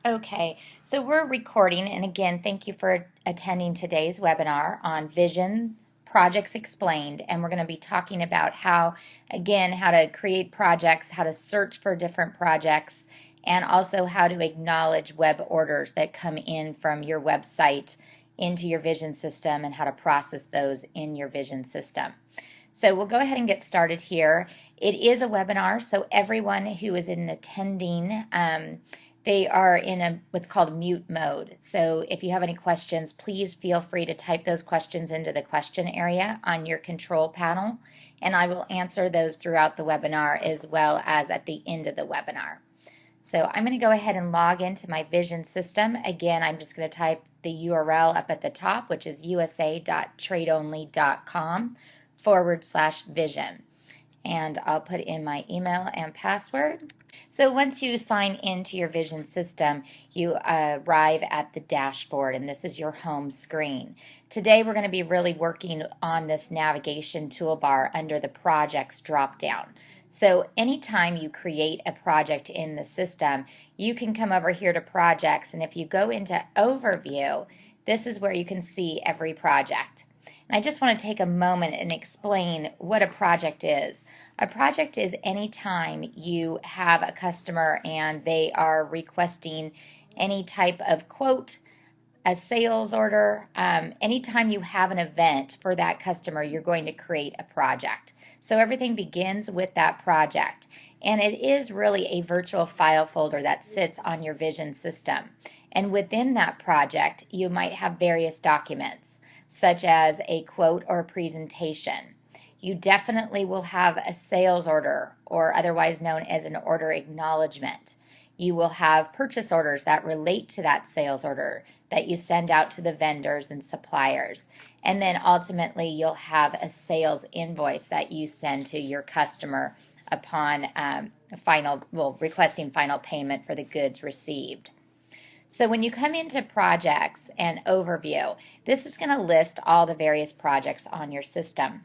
Okay, so we're recording, and again, thank you for attending today's webinar on Vision Projects Explained. And we're going to be talking about how, again, how to create projects, how to search for different projects, and also how to acknowledge web orders that come in from your website into your Vision system and how to process those in your Vision system. So we'll go ahead and get started here. It is a webinar, so everyone who is in attending, they are in what's called mute mode. So if you have any questions, please feel free to type those questions into the question area on your control panel, and I will answer those throughout the webinar as well as at the end of the webinar. So I'm going to go ahead and log into my Vision system. Again, I'm just going to type the URL up at the top, which is usa.tradeonly.com/vision. And I'll put in my email and password. So once you sign into your Vision system, you arrive at the dashboard, and this is your home screen. Today we're going to be really working on this navigation toolbar under the Projects drop-down. So anytime you create a project in the system, you can come over here to Projects, and if you go into Overview, this is where you can see every project. And I just want to take a moment and explain what a project is. A project is any time you have a customer and they are requesting any type of quote, a sales order, anytime you have an event for that customer, you're going to create a project. So everything begins with that project. And it is really a virtual file folder that sits on your Vision system. And within that project, you might have various documents, such as a quote or a presentation. You definitely will have a sales order, or otherwise known as an order acknowledgement. You will have purchase orders that relate to that sales order that you send out to the vendors and suppliers. And then ultimately you'll have a sales invoice that you send to your customer upon requesting final payment for the goods received. So when you come into Projects and Overview, this is going to list all the various projects on your system.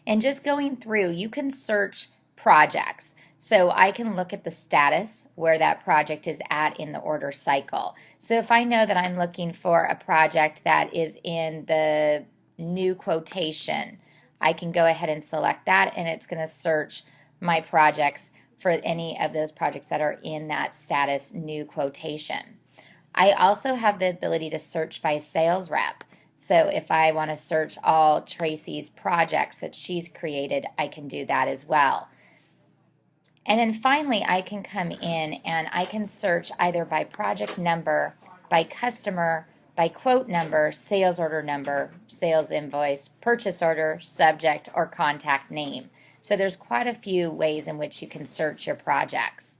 And just going through, you can search projects. So I can look at the status where that project is at in the order cycle. So if I know that I'm looking for a project that is in the new quotation, I can go ahead and select that, and it's going to search my projects for any of those projects that are in that status new quotation. I also have the ability to search by sales rep. So if I want to search all Tracy's projects that she's created, I can do that as well. And then finally, I can come in and I can search either by project number, by customer, by quote number, sales order number, sales invoice, purchase order, subject, or contact name. So there's quite a few ways in which you can search your projects.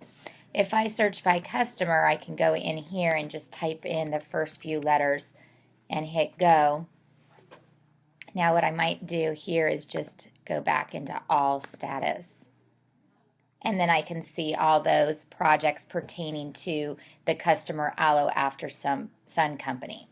If I search by customer, I can go in here and just type in the first few letters and hit go. Now what I might do here is just go back into all status. And then I can see all those projects pertaining to the customer Aloe After Sun Company.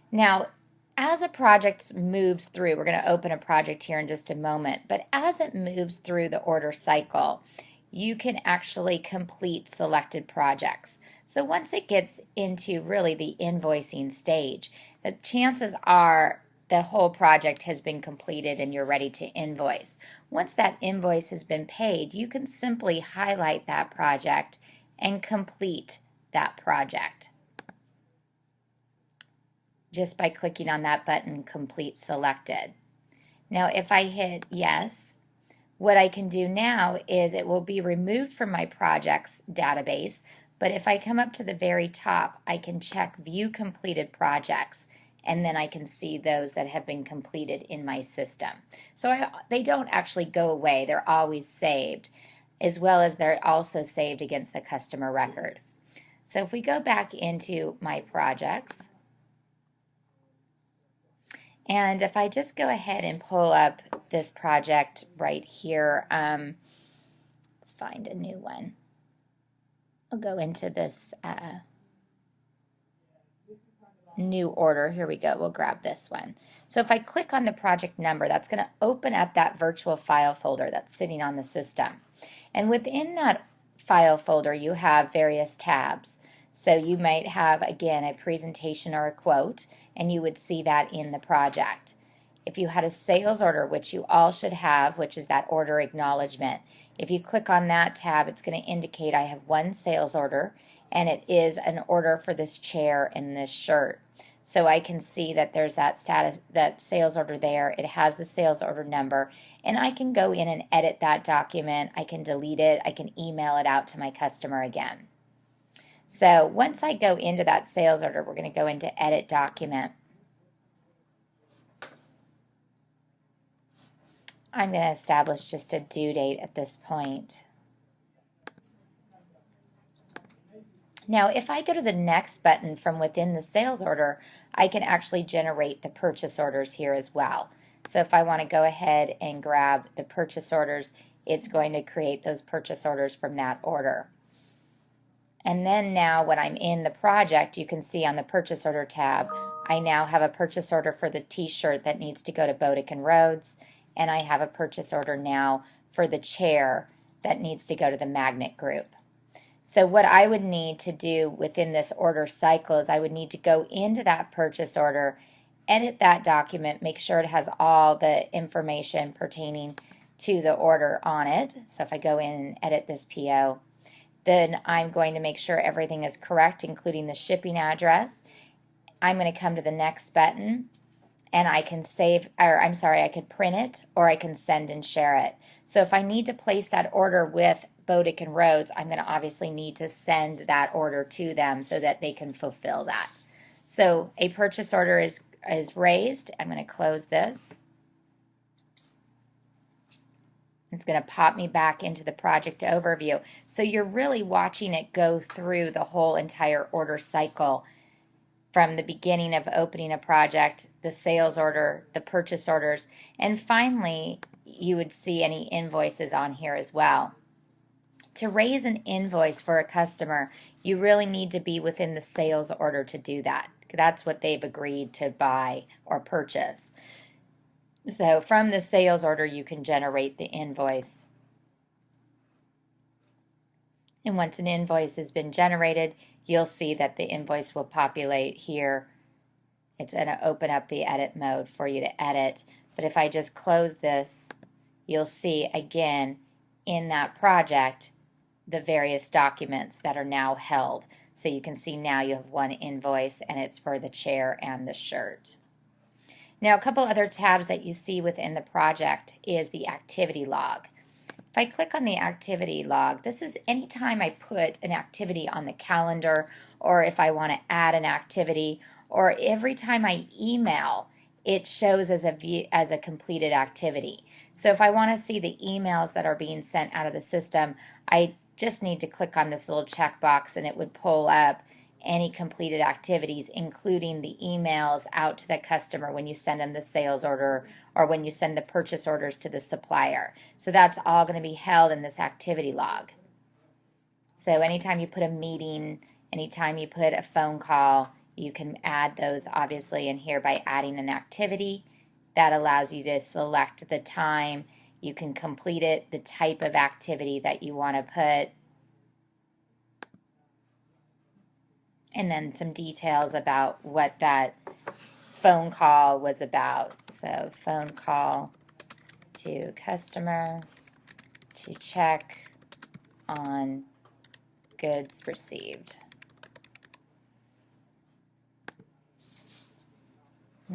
Now, as a project moves through, we're going to open a project here in just a moment, but as it moves through the order cycle, you can actually complete selected projects. So once it gets into really the invoicing stage, the chances are the whole project has been completed and you're ready to invoice. Once that invoice has been paid, you can simply highlight that project and complete that project just by clicking on that button, Complete Selected. Now if I hit yes, what I can do now is it will be removed from my projects database, but if I come up to the very top, I can check View Completed Projects, and then I can see those that have been completed in my system. So they don't actually go away, they're always saved, as well as they're also saved against the customer record. So if we go back into my projects, and if I just go ahead and pull up this project right here, let's find a new one. I'll go into this new order. Here we go. We'll grab this one. So if I click on the project number, that's going to open up that virtual file folder that's sitting on the system. And within that file folder, you have various tabs. So you might have, again, a presentation or a quote, and you would see that in the project. If you had a sales order, which you all should have, which is that order acknowledgement, if you click on that tab, it's going to indicate I have one sales order, and it is an order for this chair and this shirt. So I can see that there's that status, that sales order there. It has the sales order number, and I can go in and edit that document. I can delete it. I can email it out to my customer again. So once I go into that sales order, we're going to go into Edit Document. I'm going to establish just a due date at this point. Now, if I go to the next button from within the sales order, I can actually generate the purchase orders here as well. So if I want to go ahead and grab the purchase orders, it's going to create those purchase orders from that order. And then now when I'm in the project, you can see on the purchase order tab, I now have a purchase order for the t-shirt that needs to go to Bodick and Rhodes, and I have a purchase order now for the chair that needs to go to the Magnet Group. So what I would need to do within this order cycle is I would need to go into that purchase order, edit that document, make sure it has all the information pertaining to the order on it. So if I go in and edit this PO, then I'm going to make sure everything is correct, including the shipping address. I'm going to come to the next button, and I can save, or I'm sorry, I can print it, or I can send and share it. So if I need to place that order with Bodick and Rhodes, I'm going to obviously need to send that order to them so that they can fulfill that. So a purchase order is raised. I'm going to close this. It's going to pop me back into the project overview. So you're really watching it go through the whole entire order cycle from the beginning of opening a project, the sales order, the purchase orders, and finally you would see any invoices on here as well. To raise an invoice for a customer, you really need to be within the sales order to do that. That's what they've agreed to buy or purchase. So from the sales order, you can generate the invoice. And once an invoice has been generated, you'll see that the invoice will populate here. It's going to open up the edit mode for you to edit. But if I just close this, you'll see again in that project the various documents that are now held. So you can see now you have one invoice, and it's for the chair and the shirt. Now, a couple other tabs that you see within the project is the activity log. If I click on the activity log, this is anytime I put an activity on the calendar, or if I want to add an activity, or every time I email, it shows as a completed activity. So if I want to see the emails that are being sent out of the system, I just need to click on this little checkbox, and it would pull up any completed activities, including the emails out to the customer when you send them the sales order or when you send the purchase orders to the supplier. So that's all going to be held in this activity log. So anytime you put a meeting, anytime you put a phone call, you can add those obviously in here by adding an activity. That allows you to select the time. You can complete it, the type of activity that you want to put, and then some details about what that phone call was about. So phone call to customer to check on goods received.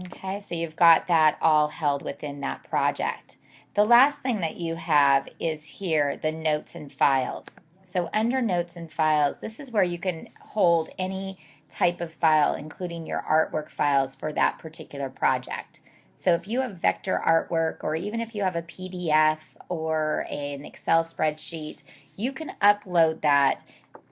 Okay, so you've got that all held within that project. The last thing that you have is here, the notes and files. So under notes and files, this is where you can hold any type of file, including your artwork files for that particular project. So if you have vector artwork, or even if you have a PDF or an Excel spreadsheet, you can upload that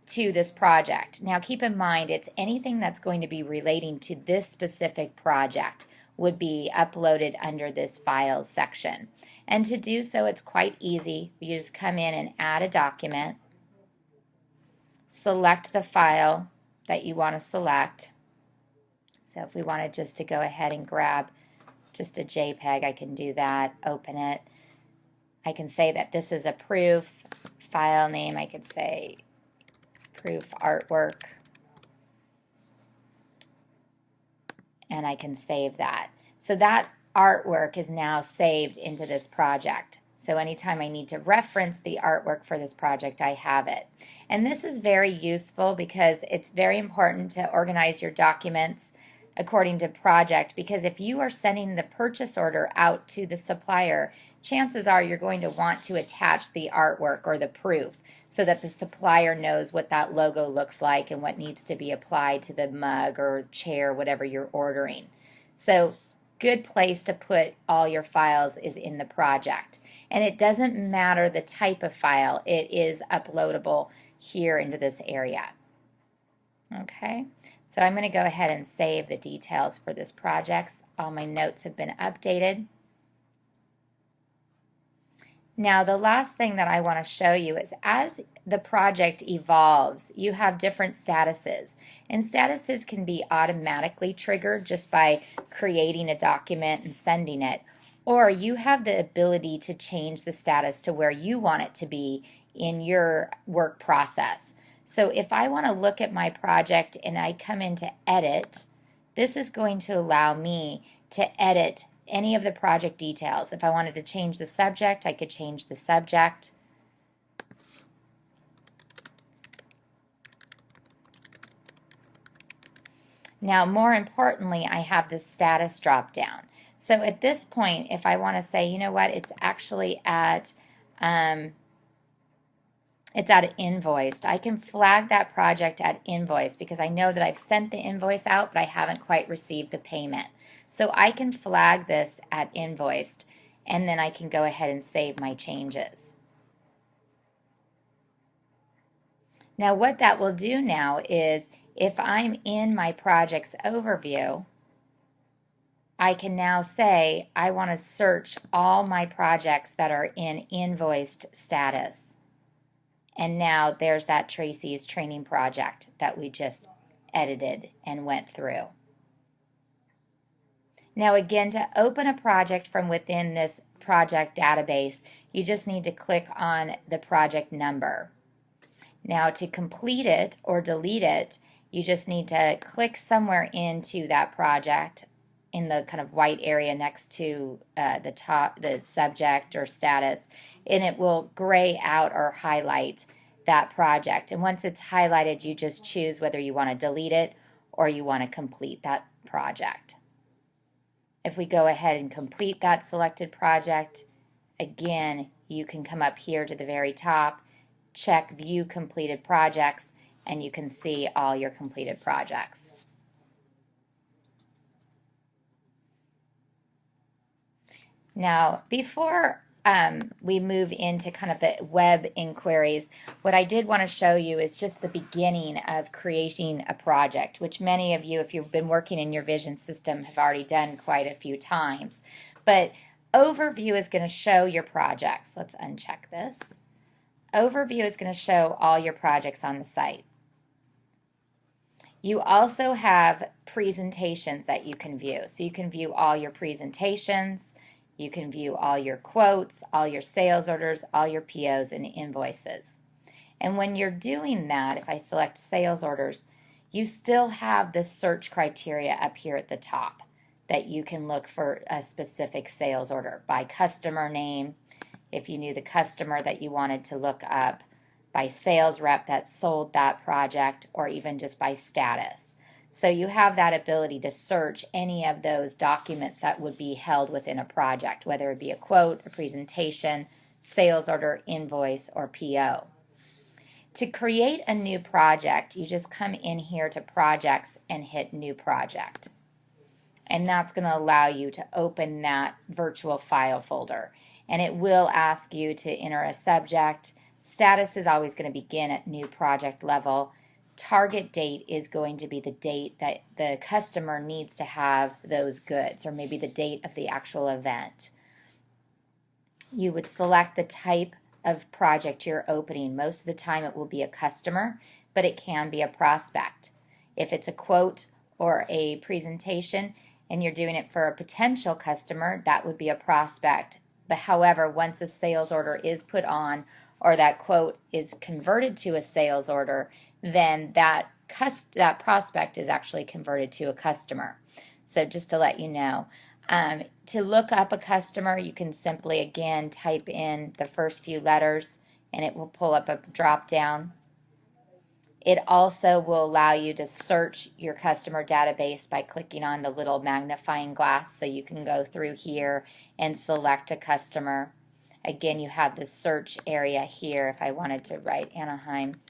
to this project. Now keep in mind, it's anything that's going to be relating to this specific project would be uploaded under this files section. And to do so, it's quite easy. You just come in and add a document, select the file that you want to select. So if we wanted just to go ahead and grab just a JPEG, I can do that, open it. I can say that this is a proof file name, I could say proof artwork, and I can save that. So that artwork is now saved into this project. So anytime I need to reference the artwork for this project, I have it. And this is very useful because it's very important to organize your documents according to project, because if you are sending the purchase order out to the supplier, chances are you're going to want to attach the artwork or the proof so that the supplier knows what that logo looks like and what needs to be applied to the mug or chair, whatever you're ordering. So good place to put all your files is in the project. And it doesn't matter the type of file, it is uploadable here into this area. Okay, so I'm going to go ahead and save the details for this project. All my notes have been updated. Now, the last thing that I want to show you is as the project evolves, you have different statuses. And statuses can be automatically triggered just by creating a document and sending it. Or you have the ability to change the status to where you want it to be in your work process. So if I want to look at my project and I come into Edit, this is going to allow me to edit any of the project details. If I wanted to change the subject, I could change the subject. Now, more importantly, I have this status drop down. So at this point, if I want to say, you know what, it's actually at invoiced, I can flag that project at invoice because I know that I've sent the invoice out, but I haven't quite received the payment. So I can flag this at invoiced, and then I can go ahead and save my changes. Now what that will do now is if I'm in my project's overview, I can now say I want to search all my projects that are in invoiced status. And now there's that Tracy's training project that we just edited and went through. Now again, to open a project from within this project database, you just need to click on the project number. Now to complete it or delete it, you just need to click somewhere into that project in the kind of white area next to the subject or status, and it will gray out or highlight that project. And once it's highlighted, you just choose whether you want to delete it or you want to complete that project. If we go ahead and complete that selected project, again, you can come up here to the very top, check View Completed Projects, and you can see all your completed projects. Now, before we move into kind of the web inquiries, what I did want to show you is just the beginning of creating a project, which many of you, if you've been working in your vision system, have already done quite a few times. But Overview is going to show your projects. Let's uncheck this. Overview is going to show all your projects on the site. You also have presentations that you can view. So you can view all your presentations. You can view all your quotes, all your sales orders, all your POs and invoices. And when you're doing that, if I select sales orders, you still have this search criteria up here at the top that you can look for a specific sales order by customer name, if you knew the customer that you wanted to look up, by sales rep that sold that project, or even just by status. So you have that ability to search any of those documents that would be held within a project, whether it be a quote, a presentation, sales order, invoice, or PO. To create a new project, you just come in here to Projects and hit New Project. And that's going to allow you to open that virtual file folder. And it will ask you to enter a subject. Status is always going to begin at new project level. Target date is going to be the date that the customer needs to have those goods, or maybe the date of the actual event. You would select the type of project you're opening. Most of the time it will be a customer, but it can be a prospect. If it's a quote or a presentation and you're doing it for a potential customer, that would be a prospect. But however, once a sales order is put on or that quote is converted to a sales order, then that prospect is actually converted to a customer. So just to let you know, to look up a customer, you can simply again type in the first few letters and it will pull up a drop down. It also will allow you to search your customer database by clicking on the little magnifying glass, so you can go through here and select a customer. Again, you have the search area here. If I wanted to write Anaheim,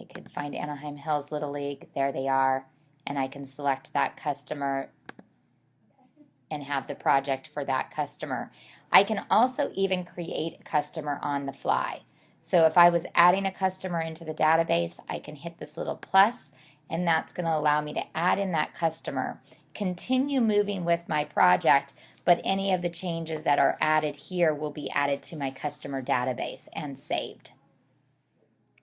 I could find Anaheim Hills Little League. There they are. And I can select that customer and have the project for that customer. I can also even create a customer on the fly. So if I was adding a customer into the database, I can hit this little plus, and that's going to allow me to add in that customer, continue moving with my project, but any of the changes that are added here will be added to my customer database and saved.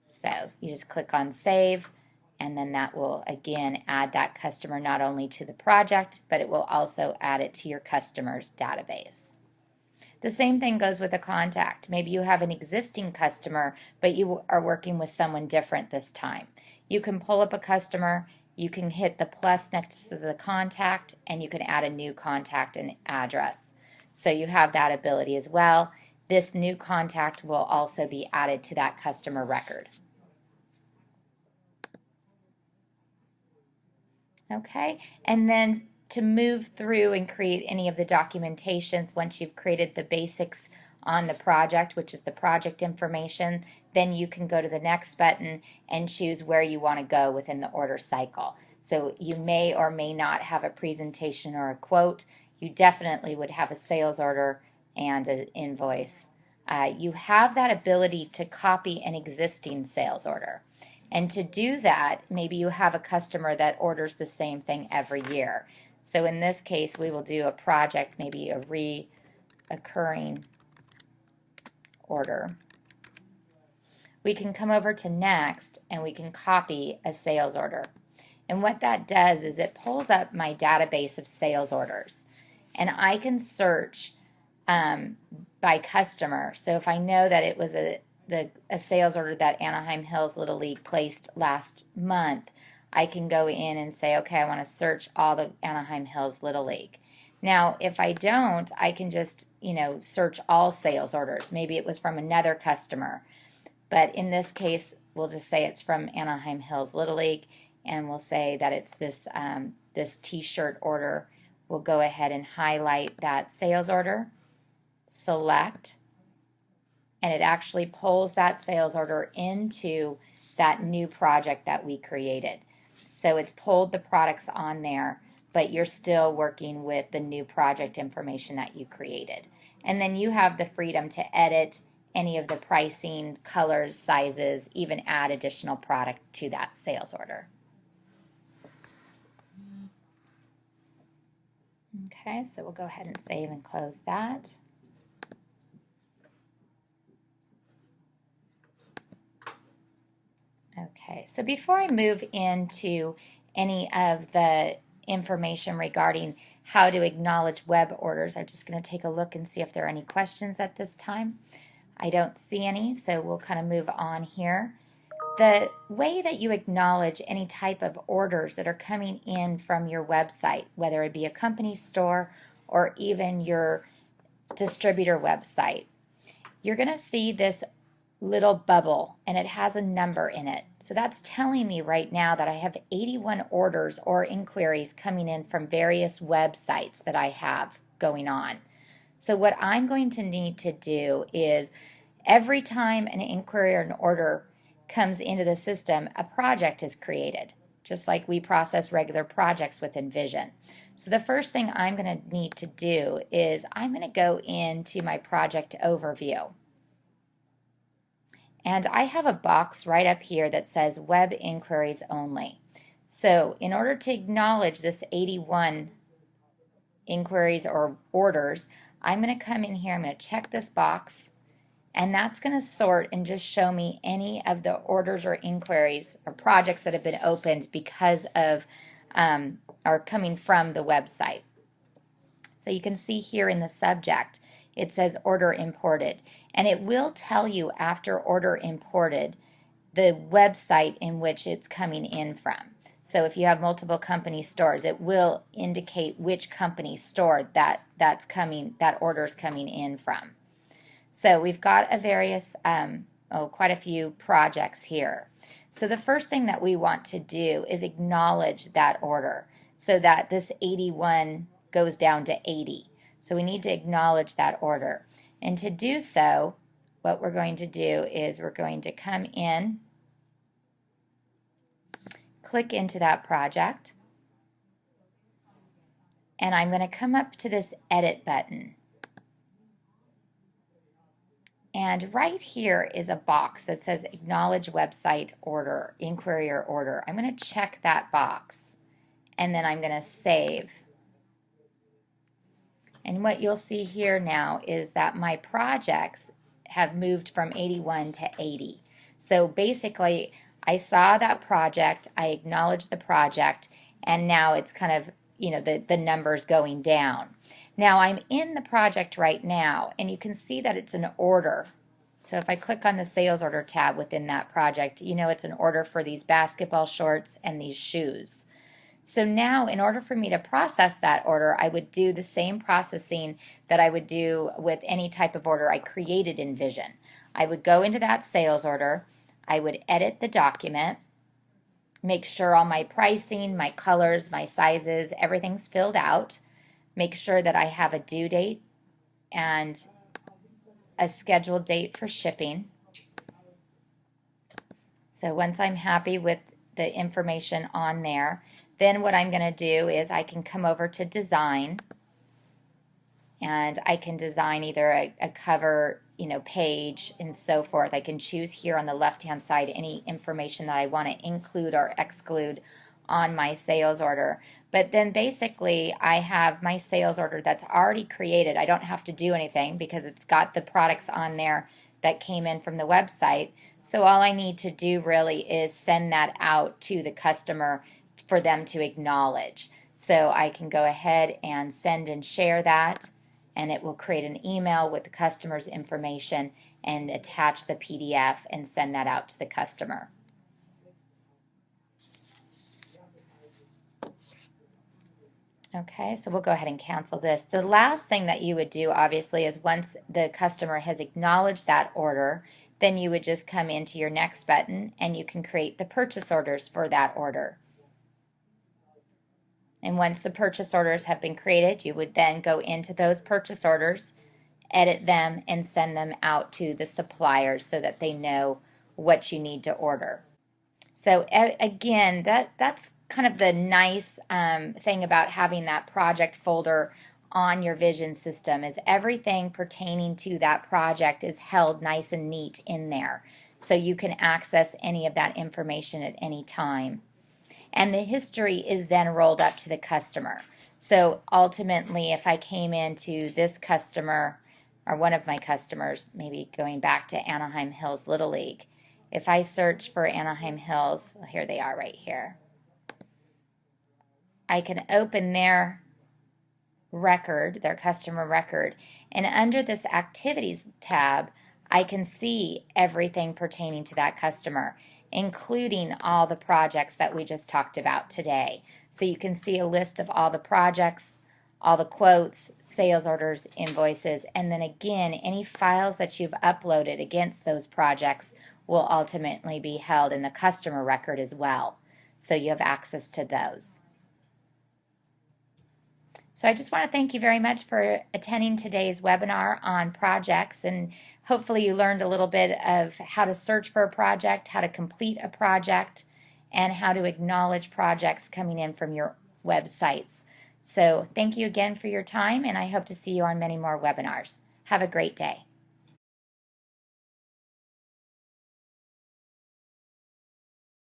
So you just click on save, and then that will again add that customer not only to the project, but it will also add it to your customer's database. The same thing goes with a contact. Maybe you have an existing customer, but you are working with someone different this time. You can pull up a customer, you can hit the plus next to the contact, and you can add a new contact and address. So you have that ability as well. This new contact will also be added to that customer record. Okay, and then to move through and create any of the documentations, once you've created the basics on the project, which is the project information, then you can go to the next button and choose where you want to go within the order cycle. So you may or may not have a presentation or a quote. You definitely would have a sales order and an invoice. You have that ability to copy an existing sales order. And to do that, maybe you have a customer that orders the same thing every year. So in this case, we will do a project, maybe a reoccurring order. We can come over to next and we can copy a sales order. And what that does is it pulls up my database of sales orders. And I can search by customer. So if I know that it was a sales order that Anaheim Hills Little League placed last month, I can go in and say, okay, I want to search all the Anaheim Hills Little League. Now, if I don't, I can just, search all sales orders. Maybe it was from another customer. But in this case, we'll just say it's from Anaheim Hills Little League, and we'll say that it's this t-shirt order. We'll go ahead and highlight that sales order, select, and it actually pulls that sales order into that new project that we created. So it's pulled the products on there, but you're still working with the new project information that you created. And then you have the freedom to edit any of the pricing, colors, sizes, even add additional product to that sales order. Okay, so we'll go ahead and save and close that. Okay, so before I move into any of the information regarding how to acknowledge web orders, I'm just going to take a look and see if there are any questions at this time. I don't see any, so we'll kind of move on here. The way that you acknowledge any type of orders that are coming in from your website, whether it be a company store or even your distributor website, you're going to see this little bubble and it has a number in it. So that's telling me right now that I have 81 orders or inquiries coming in from various websites that I have going on. So what I'm going to need to do is every time an inquiry or an order comes into the system, a project is created, just like we process regular projects with Envision. So the first thing I'm going to need to do is I'm going to go into my project overview. And I have a box right up here that says web inquiries only. So in order to acknowledge this 81 inquiries or orders, I'm going to come in here, I'm going to check this box, and that's going to sort and just show me any of the orders or inquiries or projects that have been opened because of or coming from the website. So you can see here in the subject, it says order imported. And it will tell you after order imported the website in which it's coming in from. So if you have multiple company stores, it will indicate which company store that order's coming in from. So we've got quite a few projects here. So the first thing that we want to do is acknowledge that order so that this 81 goes down to 80. So we need to acknowledge that order. And to do so, what we're going to do is we're going to come in, click into that project, and I'm going to come up to this edit button. And right here is a box that says acknowledge website order, inquiry or order. I'm going to check that box and then I'm going to save. And what you'll see here now is that my projects have moved from 81 to 80. So basically, I saw that project, I acknowledged the project, and now it's kind of, the numbers going down. Now I'm in the project right now, and you can see that it's an order. So if I click on the sales order tab within that project, it's an order for these basketball shorts and these shoes. So now, in order for me to process that order, I would do the same processing that I would do with any type of order I created in Vision. I would go into that sales order, I would edit the document, make sure all my pricing, my colors, my sizes, everything's filled out, make sure that I have a due date and a scheduled date for shipping. So once I'm happy with the information on there, then what I'm going to do is I can come over to design, and I can design either a cover, page and so forth. I can choose here on the left-hand side any information that I want to include or exclude on my sales order. But then basically I have my sales order that's already created. I don't have to do anything because it's got the products on there that came in from the website. So all I need to do really is send that out to the customer for them to acknowledge. So I can go ahead and send and share that, and it will create an email with the customer's information and attach the PDF and send that out to the customer. Okay, so we'll go ahead and cancel this. The last thing that you would do, obviously, is once the customer has acknowledged that order, then you would just come into your next button and you can create the purchase orders for that order. And once the purchase orders have been created, you would then go into those purchase orders, edit them, and send them out to the suppliers so that they know what you need to order. So again, that's kind of the nice thing about having that project folder on your Vision system, is everything pertaining to that project is held nice and neat in there. So you can access any of that information at any time. And the history is then rolled up to the customer. So ultimately, if I came into this customer, or one of my customers, maybe going back to Anaheim Hills Little League, if I search for Anaheim Hills, well, here they are right here, I can open their record, their customer record, and under this Activities tab, I can see everything pertaining to that customer, including all the projects that we just talked about today. So you can see a list of all the projects, all the quotes, sales orders, invoices, and then again, any files that you've uploaded against those projects will ultimately be held in the customer record as well. So you have access to those. So I just want to thank you very much for attending today's webinar on projects, and hopefully you learned a little bit of how to search for a project, how to complete a project, and how to acknowledge projects coming in from your websites. So thank you again for your time, and I hope to see you on many more webinars. Have a great day.